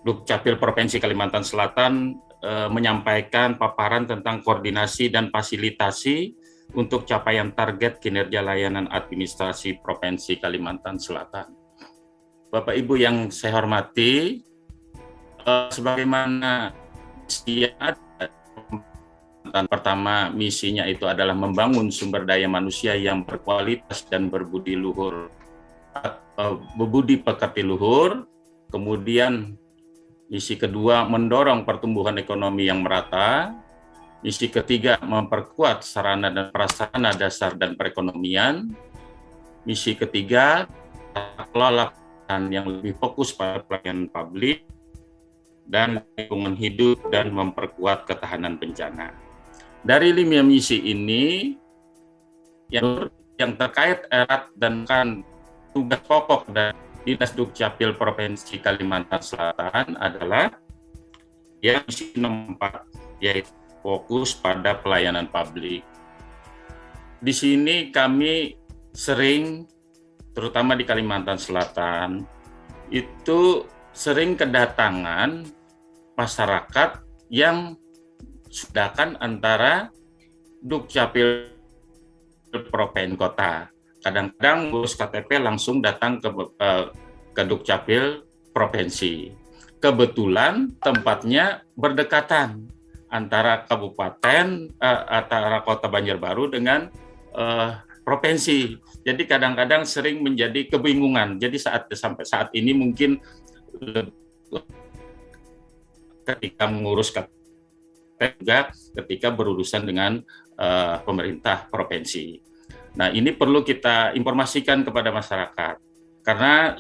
Dukcapil Provinsi Kalimantan Selatan menyampaikan paparan tentang koordinasi dan fasilitasi untuk capaian target kinerja layanan administrasi Provinsi Kalimantan Selatan. Bapak Ibu yang saya hormati, sebagaimana pertama misinya itu adalah membangun sumber daya manusia yang berkualitas dan berbudi pekerti luhur. Kemudian misi kedua, mendorong pertumbuhan ekonomi yang merata. Misi ketiga, memperkuat sarana dan prasarana dasar dan perekonomian. Misi ketiga, kelola yang lebih fokus pada pelayanan publik dan lingkungan hidup dan memperkuat ketahanan bencana. Dari 5 misi ini, yang terkait erat dan kan tugas pokok dari Dinas Dukcapil Provinsi Kalimantan Selatan adalah yang misi nomor 4, yaitu fokus pada pelayanan publik. Di sini kami sering, terutama di Kalimantan Selatan, itu sering kedatangan masyarakat yang sudakan antara Dukcapil Provinsi Kota. Kadang-kadang ngurus KTP langsung datang ke Dukcapil Provinsi. Kebetulan tempatnya berdekatan antara kabupaten, antara Kota Banjarbaru dengan provinsi. Jadi kadang-kadang sering menjadi kebingungan. Jadi sampai saat ini mungkin ketika mengurus KTP juga ketika berurusan dengan pemerintah provinsi. Nah, ini perlu kita informasikan kepada masyarakat, karena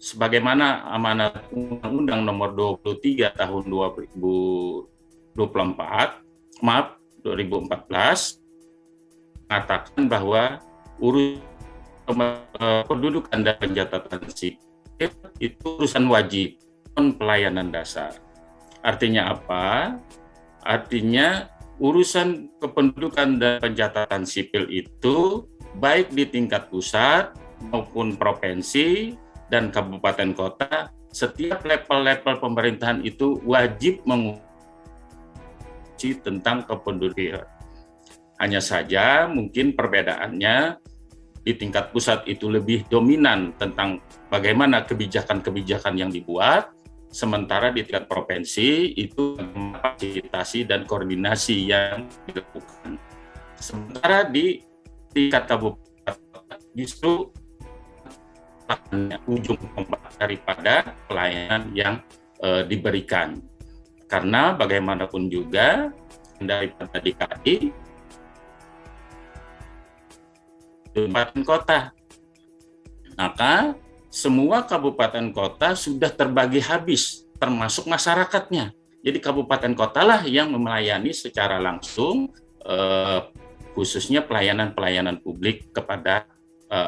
sebagaimana amanat Undang-Undang Nomor 23 Tahun 2014 mengatakan bahwa pendudukan dan pencatatan sipil itu urusan wajib, pelayanan dasar. Artinya apa? Artinya urusan kependudukan dan pencatatan sipil itu baik di tingkat pusat maupun provinsi dan kabupaten kota, setiap level-level pemerintahan itu wajib menguji tentang kependudukan. Hanya saja mungkin perbedaannya di tingkat pusat itu lebih dominan tentang bagaimana kebijakan-kebijakan yang dibuat, sementara di tingkat provinsi itu fasilitasi dan koordinasi yang dilakukan. Sementara di tingkat kabupaten justru ujung tombak daripada pelayanan yang diberikan. Karena bagaimanapun juga daripada DKI kabupaten kota, maka semua kabupaten kota sudah terbagi habis, termasuk masyarakatnya. Jadi kabupaten kota lah yang melayani secara langsung, khususnya pelayanan-pelayanan publik kepada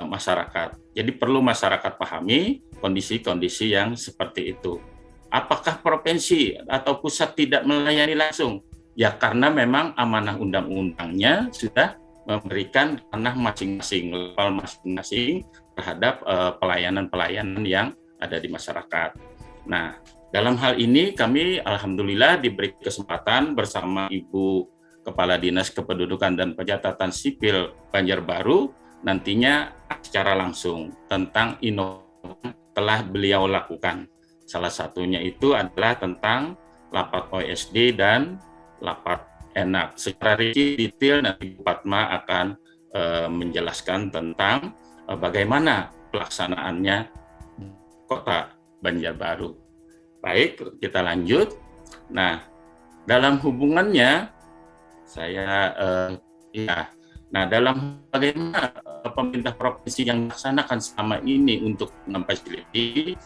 masyarakat. Jadi perlu masyarakat pahami kondisi-kondisi yang seperti itu. Apakah provinsi atau pusat tidak melayani langsung? Ya karena memang amanah undang-undangnya sudah memberikan tanah masing-masing, level masing-masing terhadap pelayanan-pelayanan yang ada di masyarakat. Nah, dalam hal ini kami alhamdulillah diberi kesempatan bersama Ibu Kepala Dinas Kependudukan dan Pencatatan Sipil Banjarbaru nantinya secara langsung tentang inovasi telah beliau lakukan. Salah satunya itu adalah tentang lapat OSD dan lapat enak. Secara rinci detail nanti Bu Fatma akan menjelaskan tentang bagaimana pelaksanaannya Kota Banjarbaru. Baik, kita lanjut. Nah, dalam hubungannya Nah, dalam bagaimana pemerintah provinsi yang melaksanakan selama ini untuk memfasilitasi,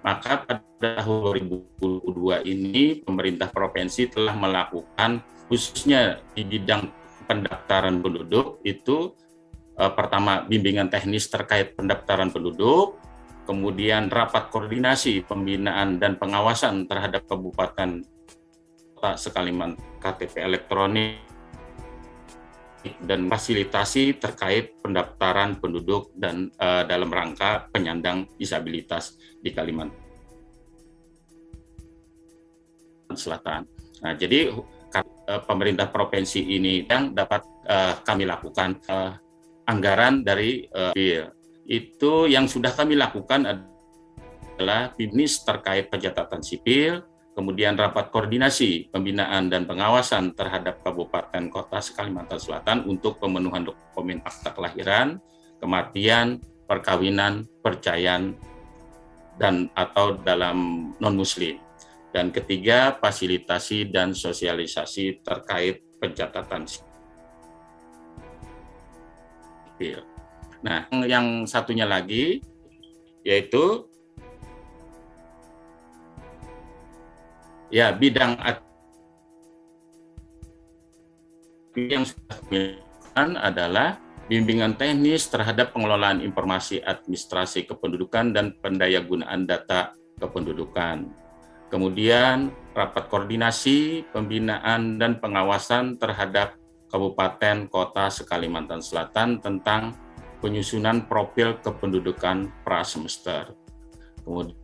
maka pada tahun 2022 ini pemerintah provinsi telah melakukan khususnya di bidang pendaftaran penduduk itu pertama bimbingan teknis terkait pendaftaran penduduk, kemudian rapat koordinasi pembinaan dan pengawasan terhadap kabupaten kota sekaliman KTP elektronik dan fasilitasi terkait pendaftaran penduduk dan dalam rangka penyandang disabilitas di Kalimantan. Selatan. Nah, jadi pemerintah provinsi ini yang dapat kami lakukan anggaran dari itu yang sudah kami lakukan adalah bisnis terkait pencatatan sipil, kemudian rapat koordinasi pembinaan dan pengawasan terhadap kabupaten kota Kalimantan Selatan untuk pemenuhan dokumen akta kelahiran, kematian, perkawinan, perceraian, dan atau dalam non-muslim. Dan ketiga, fasilitasi dan sosialisasi terkait pencatatan sipil. Nah, yang satunya lagi yaitu ya bidang yang sudah dilakukan adalah bimbingan teknis terhadap pengelolaan informasi administrasi kependudukan dan pendayagunaan data kependudukan. Kemudian rapat koordinasi, pembinaan dan pengawasan terhadap kabupaten kota Kalimantan Selatan tentang penyusunan profil kependudukan prasemester. Kemudian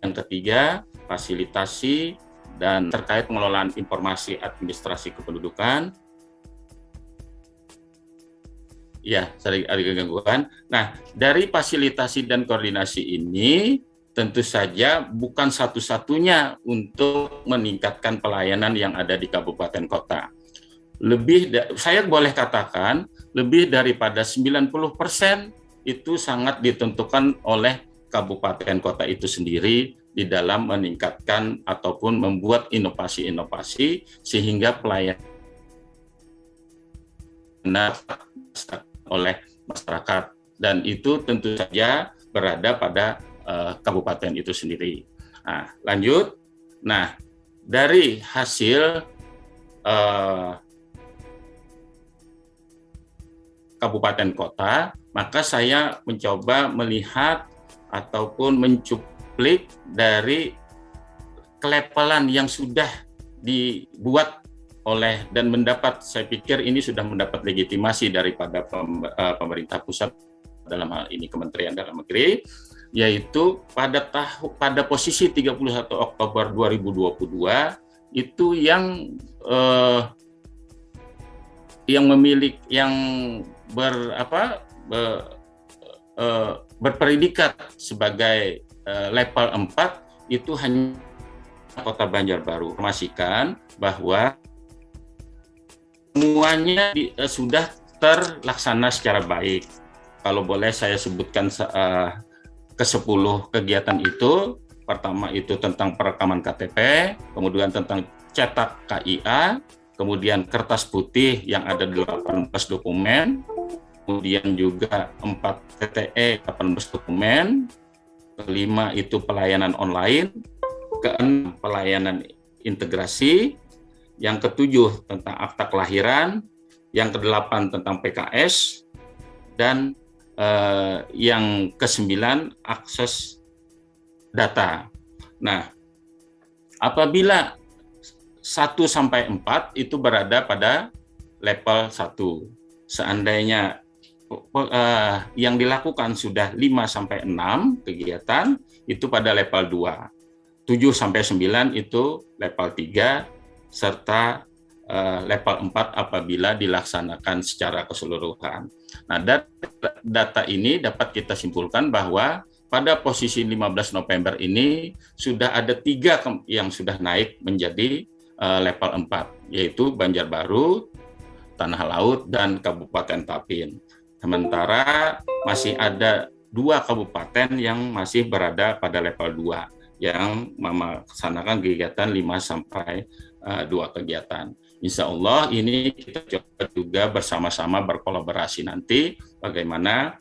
yang ketiga, fasilitasi dan terkait pengelolaan informasi administrasi kependudukan. Ya, ada gangguan. Nah, dari fasilitasi dan koordinasi ini tentu saja bukan satu-satunya untuk meningkatkan pelayanan yang ada di kabupaten kota. Saya boleh katakan, lebih daripada 90% itu sangat ditentukan oleh kabupaten kota itu sendiri di dalam meningkatkan ataupun membuat inovasi-inovasi sehingga pelayanan oleh masyarakat, dan itu tentu saja berada pada kabupaten itu sendiri. Nah, lanjut. Nah, dari hasil kabupaten kota, maka saya mencoba melihat ataupun mencuplik dari kelevelan yang sudah dibuat oleh dan mendapat, saya pikir ini sudah mendapat legitimasi daripada pemerintah pusat, dalam hal ini Kementerian Dalam Negeri, yaitu pada posisi 31 Oktober 2022 itu yang berpredikat sebagai level 4 itu hanya Kota Banjarbaru. Informasikan bahwa semuanya sudah terlaksana secara baik. Kalau boleh saya sebutkan ke-10 kegiatan itu. Pertama itu tentang perekaman KTP, kemudian tentang cetak KIA, kemudian kertas putih yang ada 18 dokumen, kemudian juga 4 TTE 18 dokumen, kelima itu pelayanan online, keenam pelayanan integrasi, yang ketujuh tentang akta kelahiran, yang kedelapan tentang PKS, dan yang kesembilan akses data. Nah, apabila 1 sampai 4 itu berada pada level 1. Seandainya yang dilakukan sudah 5 sampai 6 kegiatan itu pada level 2. 7 sampai 9 itu level 3 serta level 4 apabila dilaksanakan secara keseluruhan. Nah, data ini dapat kita simpulkan bahwa pada posisi 15 November ini sudah ada 3 yang sudah naik menjadi level 4, yaitu Banjarbaru, Tanah Laut, dan Kabupaten Tapin. Sementara masih ada 2 kabupaten yang masih berada pada level 2, yang melaksanakan kegiatan 5 sampai 2 kegiatan. Insya Allah ini kita coba juga bersama-sama berkolaborasi nanti bagaimana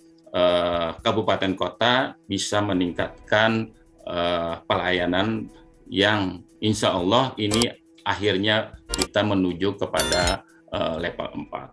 kabupaten kota bisa meningkatkan pelayanan yang insya Allah ini akhirnya kita menuju kepada level 4.